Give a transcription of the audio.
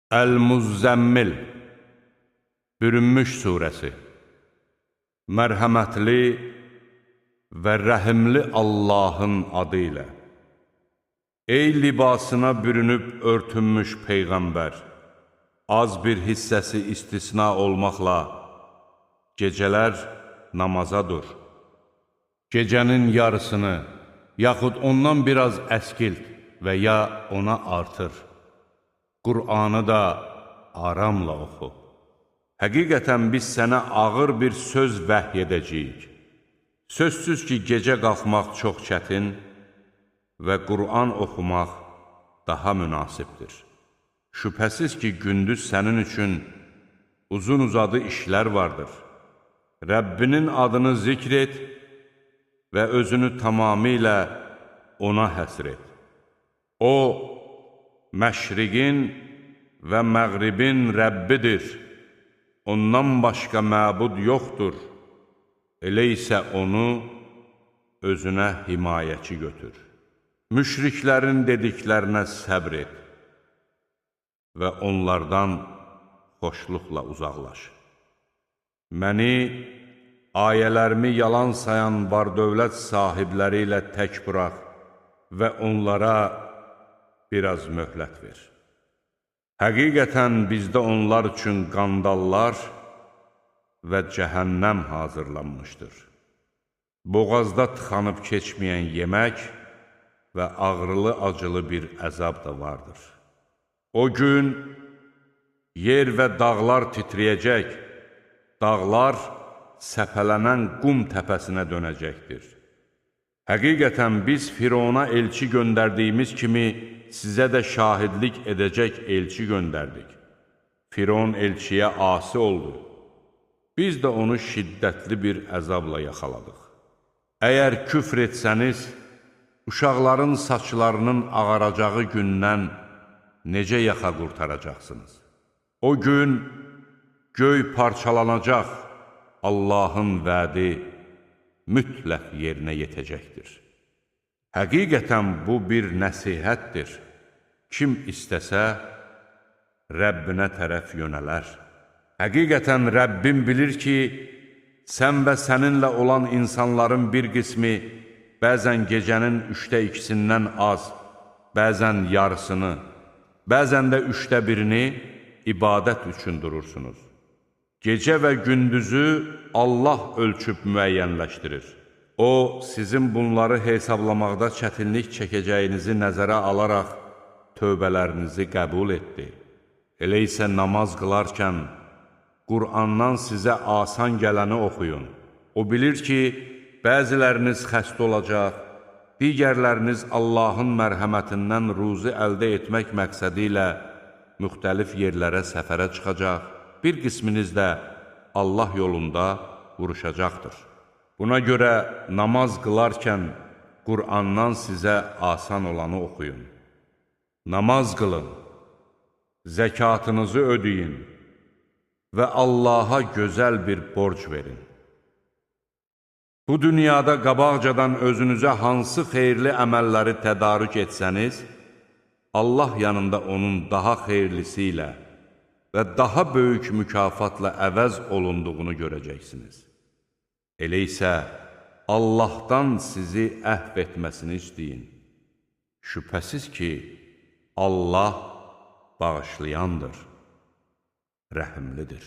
Əl-Muzzəmmil Bürünmüş surəsi Mərhəmətli və rəhimli Allahın adı ilə. Ey libasına bürünüb örtünmüş Peyğəmbər! Az bir hissəsi istisna olmaqla gecələr namaza dur. Gecənin yarısını, yaxud ondan biraz əskilt və ya ona artır. Qur'anı da aramla oxu. Həqiqətən biz sənə ağır bir söz vəhy edəcəyik. Sözsüz ki, gecə qalxmaq çox çətin və Qur'an oxumaq daha münasibdir. Şübhəsiz ki, gündüz sənin üçün uzun-uzadı işlər vardır. Rəbbinin adını zikr et və özünü tamamilə ona həsr et. O, məşriqin və məğribin Rəbbidir. Ondan başqa məbud yoxdur. Elə isə onu özünə himayəçi götür. Müşriklərin dediklərinə səbr et və onlardan xoşluqla uzaqlaş. Məni, ayələrimi yalan sayan var-dövlət sahibləri ilə tək burax və onlara biraz möhlət ver. Həqiqətən bizdə onlar üçün qandallar və cəhənnəm hazırlanmışdır. Boğazda tıxanıb keçməyən yemək və ağrılı-acılı bir əzab da vardır. O gün yer və dağlar titriyəcək, dağlar səpələnən qum təpəsinə dönəcəkdir. Həqiqətən biz Firona elçi göndərdiyimiz kimi sizə də şahidlik edəcək elçi göndərdik. Firon elçiyə asi oldu. Biz də onu şiddətli bir əzabla yaxaladıq. Əgər küfr etsəniz, uşaqların saçlarının ağaracağı gündən necə yaxa qurtaracaqsınız? O gün göy parçalanacaq, Allahın vədi mütləq yerinə yetəcəkdir. Həqiqətən bu bir nəsihətdir. Kim istəsə, Rəbbinə tərəf yönələr. Həqiqətən Rəbbim bilir ki, sən və səninlə olan insanların bir qismi bəzən gecənin 2/3-dən az, bəzən yarısını, bəzən də 1/3-ni ibadət üçün durursunuz. Gecə və gündüzü Allah ölçüb müəyyənləşdirir. O, sizin bunları hesablamaqda çətinlik çəkəcəyinizi nəzərə alaraq tövbələrinizi qəbul etdi. Elə isə namaz qılarkən Qur'andan sizə asan gələni oxuyun. O bilir ki, bəziləriniz xəstə olacaq, digərləriniz Allahın mərhəmətindən ruzi əldə etmək məqsədi ilə müxtəlif yerlərə səfərə çıxacaq, bir qisminiz də Allah yolunda vuruşacaqdır. Buna görə namaz qılarkən Qur'andan sizə asan olanı oxuyun. Namaz qılın, zəkatınızı ödeyin və Allaha gözəl bir borc verin. Bu dünyada qabaqcadan özünüzə hansı xeyirli əməlləri tədarük etsəniz, Allah yanında onun daha xeyirlisi ilə və daha böyük mükafatla əvəz olunduğunu görəcəksiniz. Elə isə Allahdan sizi əhv etməsini istəyin. Şübhəsiz ki, Allah bağışlayandır, rəhimlidir.